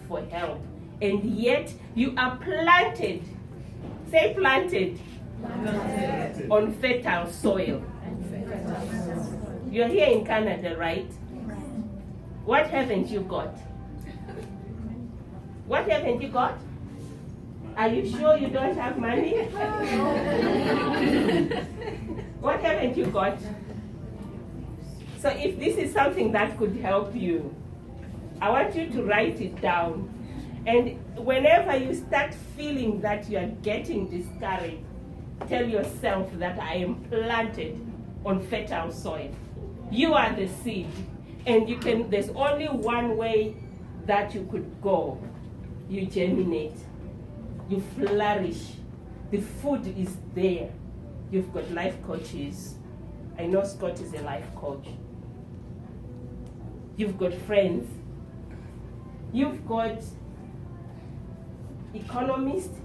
for help, and yet you are planted, say planted, on fertile soil. You're here in Canada, right? What haven't you got? What haven't you got? Are you sure you don't have money? What haven't you got? So if this is something that could help you, I want you to write it down. And whenever you start feeling that you are getting discouraged, tell yourself that I am planted on fertile soil. You are the seed. And there's only one way that you could go. You germinate. You flourish. The food is there. You've got life coaches. I know Scott is a life coach. You've got friends. You've got economists.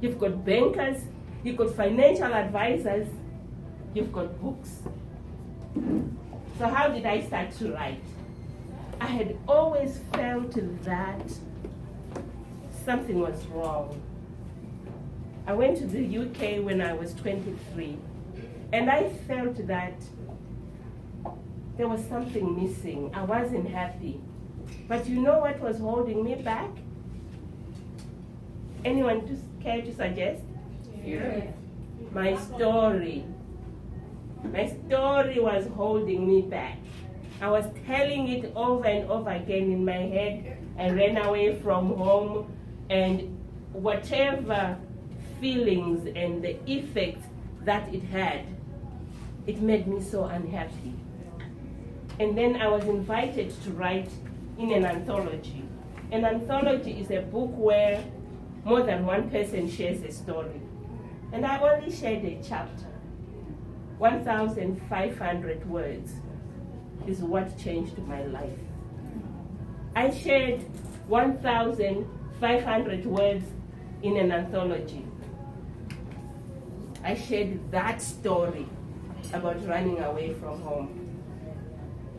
You've got bankers. You've got financial advisors. You've got books. So how did I start to write? I had always felt that something was wrong. I went to the UK when I was 23, and I felt that there was something missing. I wasn't happy. But you know what was holding me back? Anyone care to suggest? Yeah. My story. My story was holding me back. I was telling it over and over again in my head. I ran away from home, and whatever feelings and the effects that it had, it made me so unhappy. And then I was invited to write in an anthology. An anthology is a book where more than one person shares a story. And I only shared a chapter. 1,500 words is what changed my life. I shared 1,500 words in an anthology. I shared that story about running away from home.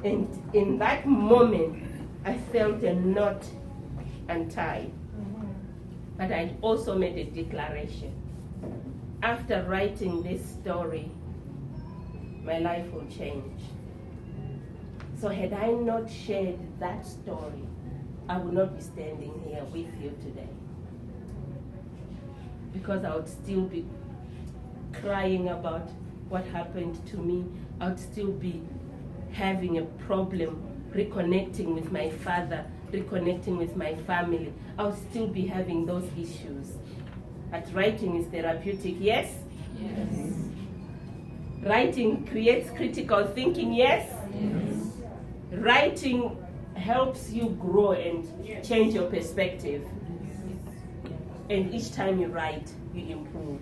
And in that moment, I felt a knot untied. But I also made a declaration. After writing this story, my life will change. So had I not shared that story, I would not be standing here with you today. Because I would still be crying about what happened to me. I would still be having a problem reconnecting with my father, reconnecting with my family. I would still be having those issues. But writing is therapeutic, yes? Yes. Writing creates critical thinking, yes? Yes. Writing helps you grow and change your perspective. And each time you write, you improve.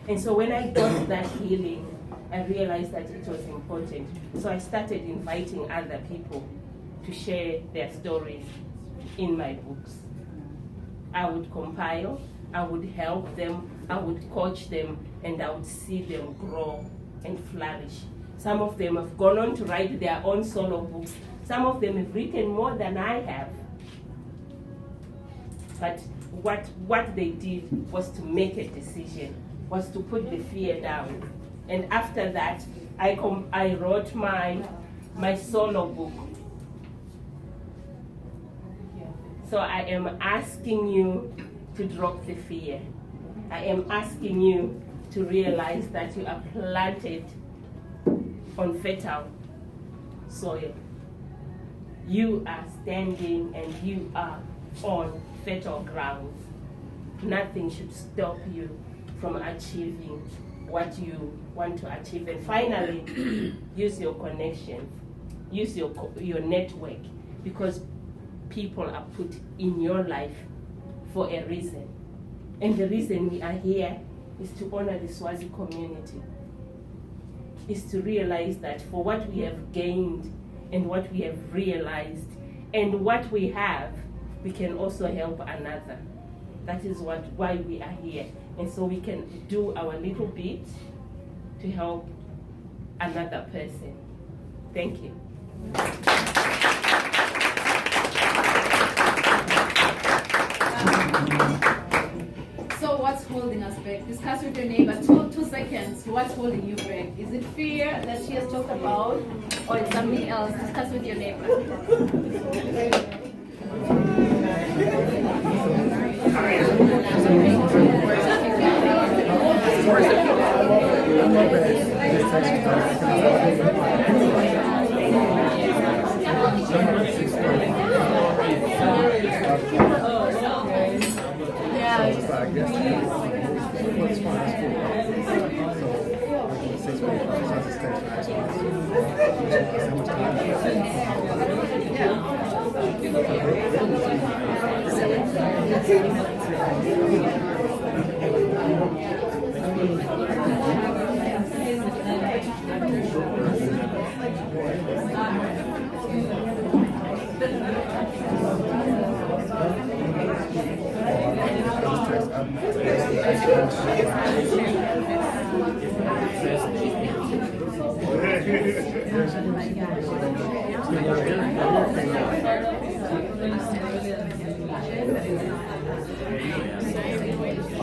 And so when I got that healing, I realized that it was important. So I started inviting other people to share their stories in my books. I would compile, I would help them, I would coach them, and I would see them grow and flourish. Some of them have gone on to write their own solo books. Some of them have written more than I have. But what they did was to make a decision, was to put the fear down. And after that, I wrote my solo book. So I am asking you to drop the fear. I am asking you to realize that you are planted on fertile soil. You are standing and you are on fertile ground. Nothing should stop you from achieving what you want to achieve. And finally, use your connection, use your network, because people are put in your life for a reason. And the reason we are here is to honor the Swazi community, is to realize that for what we have gained and what we have realized and what we have, we can also help another. That is why we are here. And so we can do our little bit to help another person. Thank you. back. Discuss with your neighbor. 2 seconds. What's holding you back? Is it fear that she has talked about, or is something else? Discuss with your neighbor.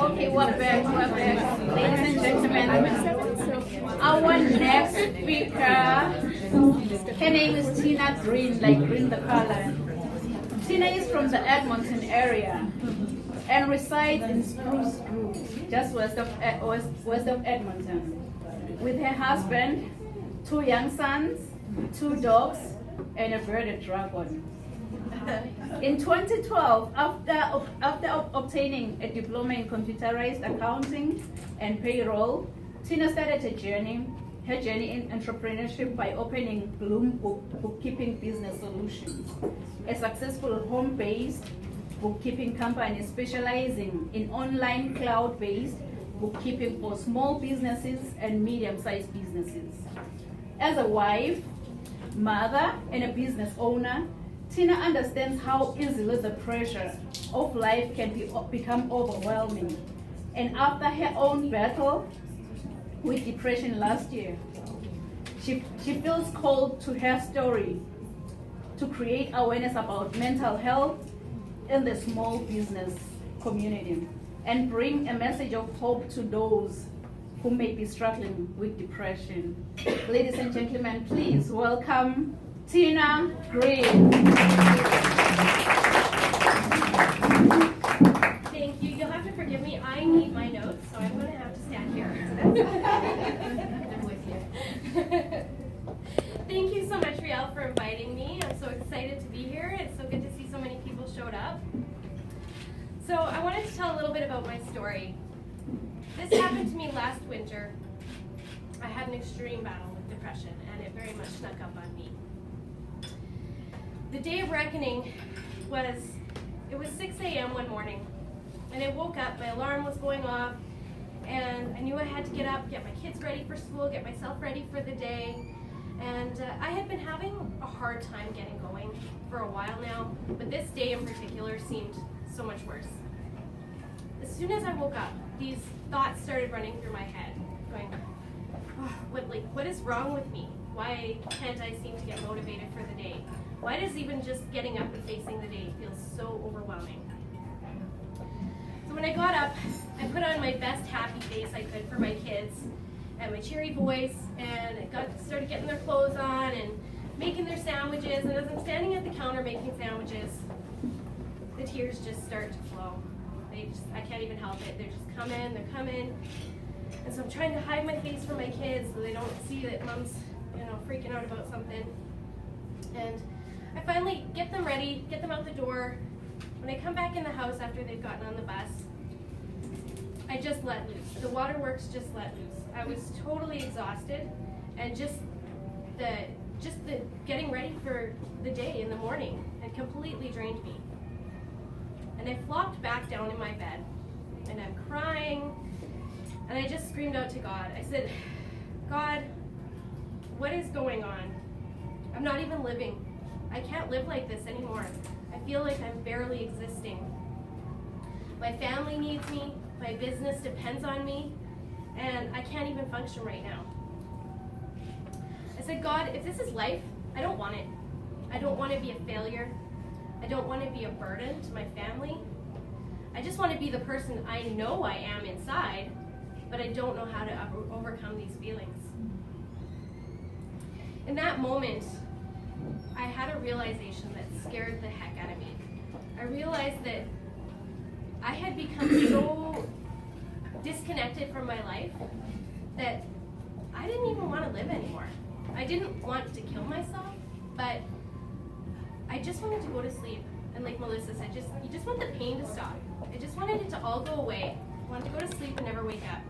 Okay, we're back. Ladies and gentlemen, our next speaker, her name is Tina Green, like green the color. Tina is from the Edmonton area and resides in Spruce Grove, just west of Edmonton, with her husband, 2 young sons, 2 dogs, and a bearded dragon. In 2012, after obtaining a diploma in computerized accounting and payroll, Tina started her journey in entrepreneurship by opening Bloom Bookkeeping Business Solutions, a successful home-based bookkeeping company specializing in online cloud-based bookkeeping for small businesses and medium-sized businesses. As a wife, mother, and a business owner, Tina understands how easily the pressure of life can become overwhelming. And after her own battle with depression last year, she feels called to her story to create awareness about mental health in the small business community and bring a message of hope to those who may be struggling with depression. Ladies and gentlemen, please welcome Tina Green. Thank you. You'll have to forgive me. I need my notes, so I'm going to have to stand here. I'm with you. Thank you so much, Riel, for inviting me. I'm so excited to be here. It's so good to see so many people showed up. So I wanted to tell a little bit about my story. This happened to me last winter. I had an extreme battle with depression, and it very much snuck up on me. The day of reckoning was 6 a.m. one morning, and I woke up, my alarm was going off, and I knew I had to get up, get my kids ready for school, get myself ready for the day, and I had been having a hard time getting going for a while now, but this day in particular seemed so much worse. As soon as I woke up, these thoughts started running through my head, going, oh, what is wrong with me? Why can't I seem to get motivated for the day? Why does even just getting up and facing the day feel so overwhelming? So when I got up, I put on my best happy face I could for my kids and my cheery voice, and I started getting their clothes on and making their sandwiches, and as I'm standing at the counter making sandwiches, the tears just start to flow. I can't even help it. They're just coming, they're coming. And so I'm trying to hide my face from my kids so they don't see that mom's, freaking out about something. And I finally get them ready, get them out the door. When I come back in the house after they've gotten on the bus, I just let loose. The waterworks just let loose. I was totally exhausted, and just the getting ready for the day in the morning had completely drained me. And I flopped back down in my bed, and I'm crying, and I just screamed out to God. I said, God, what is going on? I'm not even living. I can't live like this anymore. I feel like I'm barely existing. My family needs me, my business depends on me, and I can't even function right now. I said, God, if this is life, I don't want it. I don't want to be a failure. I don't want to be a burden to my family. I just want to be the person I know I am inside, but I don't know how to overcome these feelings. In that moment, I had a realization that scared the heck out of me. I realized that I had become so disconnected from my life that I didn't even want to live anymore. I didn't want to kill myself, but I just wanted to go to sleep. And like Melissa said, you just want the pain to stop. I just wanted it to all go away. I wanted to go to sleep and never wake up.